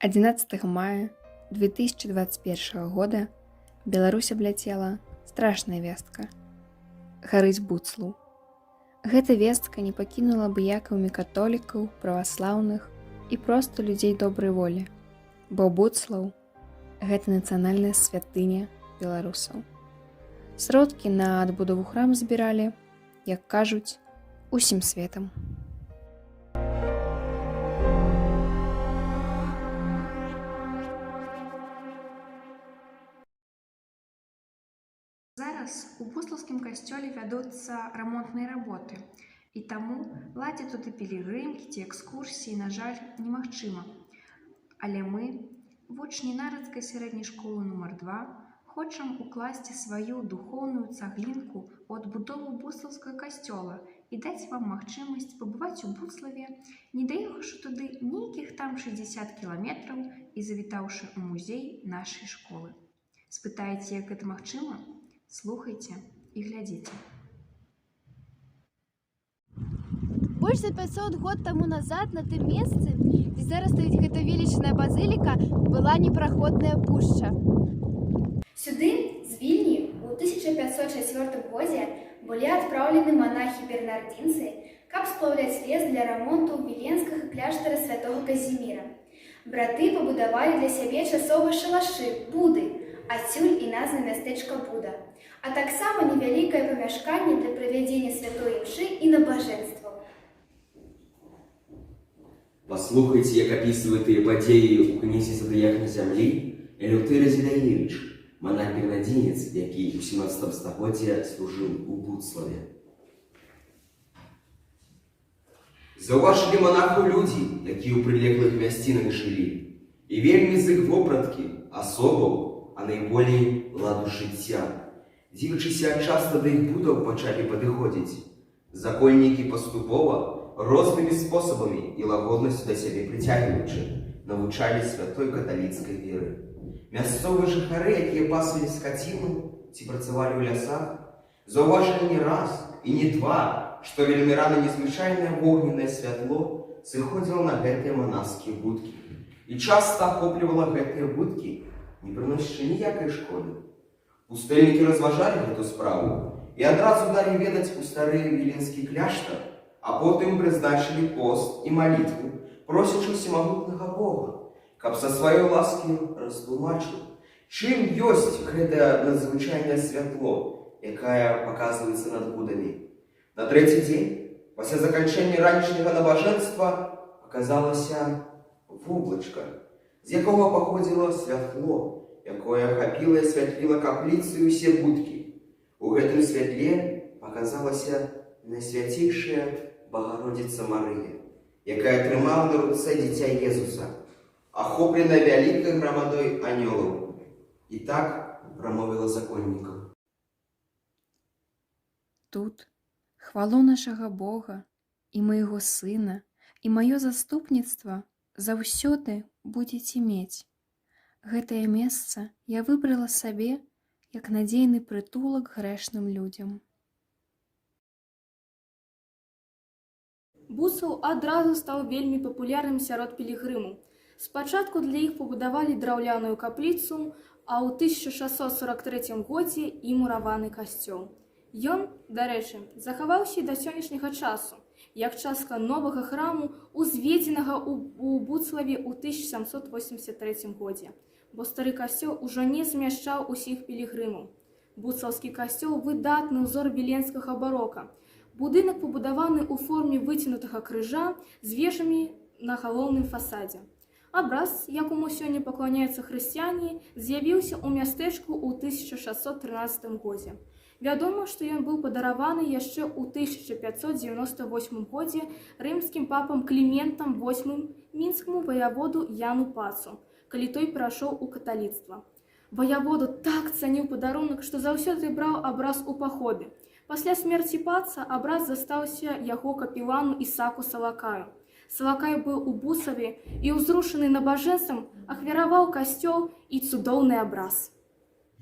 11 мая 2021 года Беларусь абляцела страшная вестка. Гарыць Буцлаў. Гэта вестка не пакінула абыякаўмі католікаў, праваслаўных і проста людзей добрай волі, бо Буцлаў – гэта нацыянальная святыня беларусаў. Сродкі на адбудову храма збіралі, як кажуць, усім светам. Зараз у Буцлаўскім касцёле вядуцца рамонтныя работы, і таму ладзіць тут і пілігрымкі ці экскурсіі, на жаль, немагчыма. Але мы, вучні Нарыцкай сярэдняй школы нумар 2, хочам укласці сваю духоўную цаглінку ў адбудову Буцлаўскага касцёла і даць вам магчымасць пабываць у Буцлаве, не даехаўшы туды нейкіх там 60 кіламетраў і завітаўшы ў музей нашай школы. Спытаеце, як гэта магчыма? Слухайце і глядзіце. Больш за 500 год таму назад на тым месцы, дзе зараз стаіць гэта велічная базыліка, была непраходная пушча. Сюды з Вільні ў 1504 годзе былі адпраўлены манахі-бернардзінцы, каб сплаўляць лес для рамонту віленскага кляштара святога Казіміра. Браты пабудавалі для сябе часовыя шалашы, буды, адсюль і назва мястэчка Буда, а таксама невялікае памяшканне для правядзення святой імшы і набажэнстваў. Послухайте, як описывает тыя падзеі у кнізе «Задыяк на зямлі» Элеўтыр Зіляевіч, монах-бернардзінец, які ў 17 стагоддзі служыў у Буцлаве. Заўважылі монахаў людзі, якія ў прылеглых мясцінах жылі, і вельмі з іх вопраткі, асобаў, а найболей ладу жыцця. Дзівячыся часта да іх будаў пачалі падыходзіць. Закольнікі паступова, рознымі спосабамі і лагоднасцю да сябе прыцягваючы, навучалі святой каталіцкай веры. Мясцовыя жыхары, якія пасвілі скаціну ці працавалі ў лясах, заўважылі не раз і не два, што вельмі рана незвычайнае вогненнае святло сыходзіла на гэтыя манаскія будкі. І часта ахоплівала гэтыя будкі, не прыносячы ніякай шкоды. Пустэльнікі разважалі гэту справу і адразу далі ведаць у стары віленскі кляштар, а потым прызначылі пост і малітву, просячы усемагутнага Бога, каб са сваёй ласкі растлумачыў, чым ёсць гэтае надзвычайнае святло, якае паказваецца над будамі. На трэці дзень, пасля заканчэння ранішняга набажэнства, паказалася воблачка, з якога паходзіла святло, якое ахапіла і асвятліла капліцы і ўсе будкі. У гэтым святле паказалася найсвяцейшая Багародзіца Марыя, якая трымала на руцэ дзіця Езуса, ахопленая вялікай грамадой анёлаў. І так прамовіла законнікам. Тут хвалу нашага Бога і майго сына і маё заступніцтва заўсёды будзеце мець. Гэтае месца я выбрала сабе як надзейны прытулак грэшным людзям. Буцлаў адразу стаў вельмі папулярным сярод пілігрымаў. Спачатку для іх пабудавалі драўляную капліцу, а ў 1643 годзе і мураваны касцёл. Ён, дарэчы, захаваўся і да сённяшняга часу, як частка новага храму, узведзенага ў Буцлаве ў 1783 годзе, бо стары касцёл ужо не змяшчаў усіх пілігрымаў. Буцлаўскі касцёл – выдатны ўзор віленскага барока. Будынак пабудаваны ў форме выцягнутага крыжа з вежамі на галоўным фасадзе. Абраз, якому сёння пакланяюцца хрысціяне, з'явіўся ў мястэчку ў 1613 годзе. Вядома, што ён быў падараваны яшчэ ў 1598 годзе рымскім папам Кліментам VIII мінскаму ваяводу Яну Пацу, калі той перайшоў у каталіцтва. Ваяводу так цаніў падарунак, што заўсёды браў абраз у паходы. Пасля смерці Паца абраз застаўся яго капелану Ісаку Салакаю. Салакай быў у Буцлаве і, ўзрушаны набажэнствам, ахвяраваў касцёл і цудоўны абраз.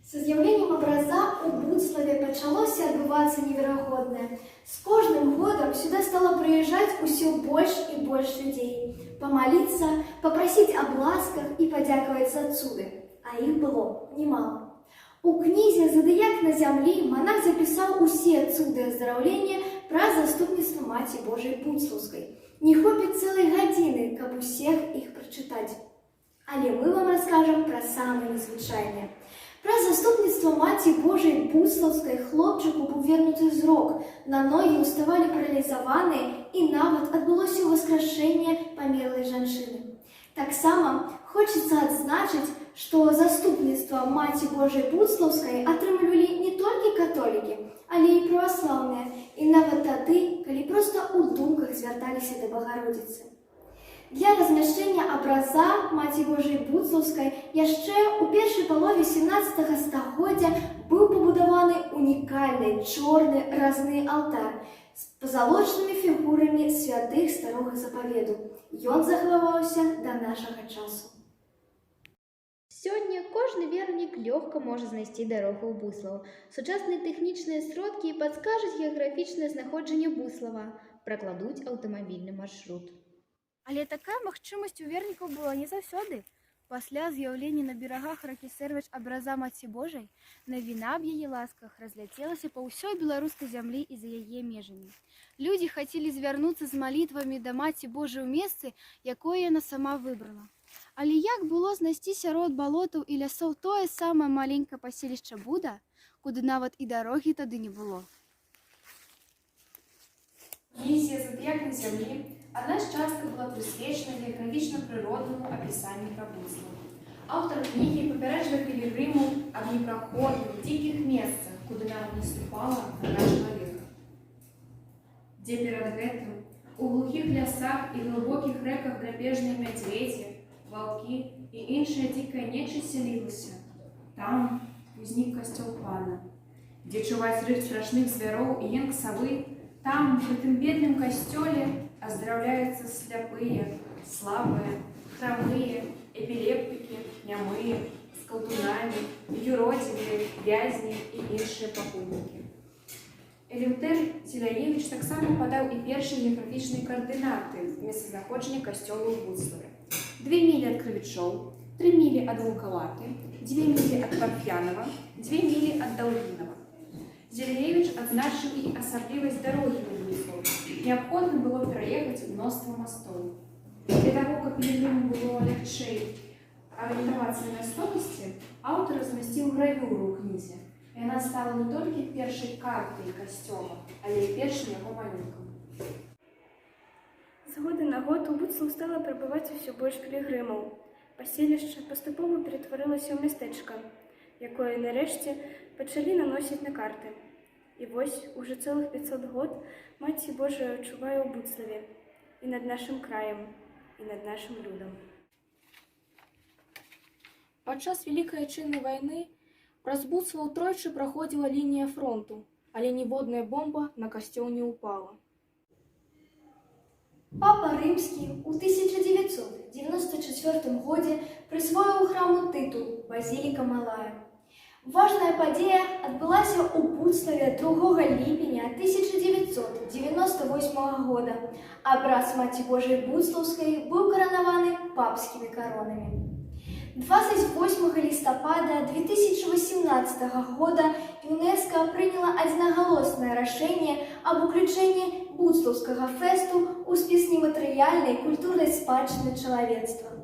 Са з'яўленнем абраза у Буцлаве пачалося адбывацца неверагоднае. З кожным годам сюда стала прыязджаць усё больш і больш людзей. помолиться, попросить об ласках и подяковать за цуды, а их было немало. У князя Задыяк на земле монах записал усе цуды оздоровления про заступництво Маті Божией Буцлаўскай. Не хопит целой годины, как у всех их прочитать. Але мы вам расскажем про самое незвычайное. Про заступництво Маті Божией Буцлаўскай хлопчику был вернуты зрок, на ноги уставали парализованные, и нават отбылось воскрешение померлой женщины. Так само хочется отзначить, что заступництво Маті Божией Буцлаўскай атрымлівалі не только католики, але и православные, и нават тады, калі просто у думках звярталіся до Богородицы. Для размяшчэння абраза Маці Божией Буцлаўскай яшчэ ў першай палове 17 стагоддзя быў пабудаваны унікальны чорны разны алтар з пазалочанымі фігурамі святых старога запаведу. Ён захаваўся да нашага часу. Сёння кожны вернік лёгка можа знайсці дарогу ў Буслаў. Сучасныя тэхнічныя сродкі падскажуць геаграфічнае знаходжанне Буслава, пракладуць аўтамабільны маршрут. Але такая магчымасць у вернікаў была не заўсёды. Пасля з'яўлення на берагах ракі Сэрвач абраза Маці Божай, навіна аб яе ласках разляцелася па ўсёй беларускай зямлі і за яе межамі. Людзі хацелі звярнуцца з малітвамі да Маці Божай у месцы, якое яна сама выбрала. Але як было знайсці сярод балотаў і лясоў тое самае маленькае паселішча Буда, куды нават і дарогі тады не было? Князя Задыяк на земле одна з частка была присвечена географічна-природному описанию про Буслав. Автор книги попереджает пилигриму об непроходных, диких местах, куда нам не ступала нога человека. Где перед гэтым у глухих лясах и глубоких реках драпежные медведи, волки и іншая дикая нечисть селилася. Там узник костел пана, где чуваць рык страшных звероў и енк совы. Там, в этом бедном костеле, оздоровляются слепые, слабые, хромые, эпилептики, нямые, с колдунами, юродивые, вязни и іншыя пакутнікі. Элеўтэр Зіляевіч таксама падаў і першыя геаграфічныя каардынаты месцазнаходжання касцёла ў Буцлаве. 2 мілі ад Крывічоў, 3 мілі ад Вулкаваты, 2 мілі ад Парфянова, 2 мілі ад Даўгінава. Зіляевіч адзначыў і асаблівасць дарогі ў Буслаў. Неабходна было пераехаць мноства мастоў. Для таго, каб пілігриму было лягчэй арыентавацца на мясцовасці, аўтар размясціў гравюру ў кнізе. Яна стала не толькі першай картай касцёла, але і першым яго малюнкам. З года на год у Буцлаў стала прыбываць усё больш пілігрымаў. Паселішча паступова ператварылася ў мястэчка, якое нарэшце пачалі наносіць на карты. І вось уже цэлых 500 год Маці Божая адчувае ў Буцлаве і над нашым краем, і над нашым людам. Падчас Вялікай Адчайнай вайны праз Буцлаў тройчы праходзіла лінія фронту, але ніводная бомба на касцёл не ўпала. Папа Рымскі ў 1994 годзе прысвоіў храму тытул «Базіліка Малая». Важная падзея адбылася ў Буцлаве 2 ліпеня 1998 года. Абраз Маці Божай Буцлаўскай быў каранаваны папскімі коронамі. 28 лістапада 2018 года ЮНЕСКО прыняла адзінагалоснае рашэнне аб уключэнні Буцлаўскага фэсту ў спіс нематэрыяльнай культурнай спадчыны чалавецтва.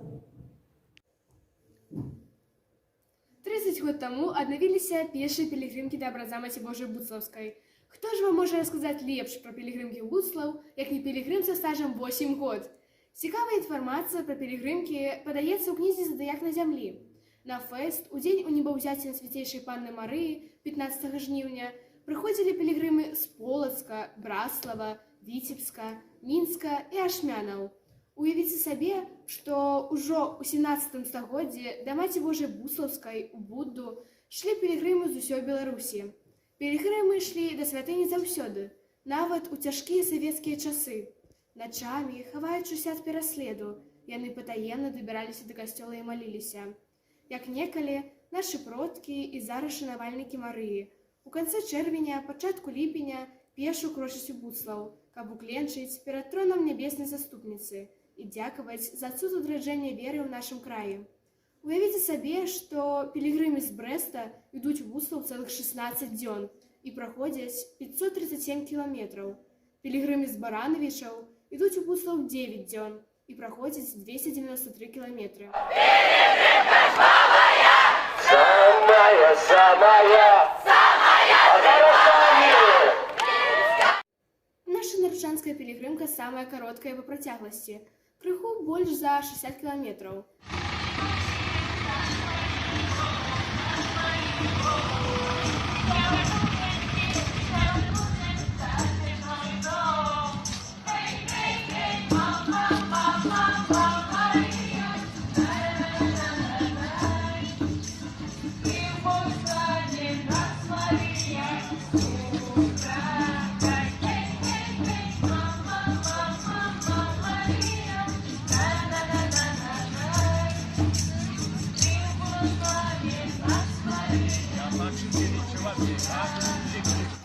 30 год таму аднавіліся першыя пілігрымкі да абраза Маці Божай Буцлаўскай. Хто ж вам можа расказаць лепш пра пілігрымкі ў Буцлаў, як не пілігрым са стажам 8 год? Цікавая інфармацыя пра пілігрымкі падаецца ў кнізе «Задыяк на зямлі». На фэст у дзень унебаўзяцця Свяцейшай Панны Марыі 15 жніўня прыходзілі пілігрымы з Полацка, Браслава, Віцебска, Мінска і Ашмянаў. Уявіце сабе, што ўжо ў 17 стагоддзі да Маці Божай Буцлаўскай у Будду шлі пілігрымы з усёй Беларусі. Пілігрымы ішлі да святыні заўсёды, нават у цяжкія савецкія часы. Начамі, хаваючыся ад пераследу, яны патаемна дабіраліся да касцёла і маліліся. Як некалі нашы продкі і зараз шанавальнікі Марыі. У канцы чэрвеня, пачатку ліпеня пешу крочаць у Буцлаў, каб укленчыць перад тронам нябеснай заступніцы і дзякаваць за цуд адраджэння веры ў нашым краі. Уявіце сабе, што пілігрымы з Брэста ідуць у Буслаў цэлых 16 дзён і праходзяць 537 кіламетраў. Пілігрымы з Баранавічаў ідуць у Буслаў 9 дзён і праходзяць 293 кіламетры. Наша наручанская пілігрымка самая кароткая па працягласці, крыху больш за 60 кіламетраў.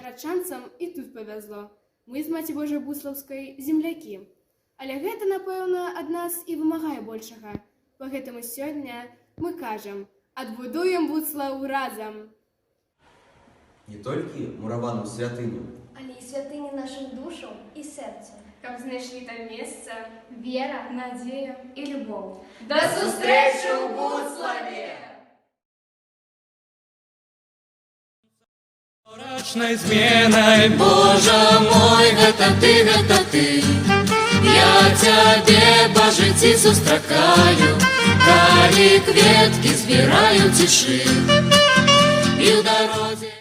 Рачанцам і тут павязло. Мы з Маці Божай Буслаўскай землякі. Але гэта, напэўна, ад нас і вымагае большага. Пагэтаму сёння мы кажам: адбудуем Буслаў разам! Не толькі мураваную святыню, але і святыні нашых душаў і сэрца. Каб знайшлі там месца Вера, надзея і любоў. Да сустрэчы ў Буславе! Рачнай зменай, Божа мой, гэта ты. Я цябе па жыцці сустракаю, калі кветкі збіраю цішы і ў дарозе.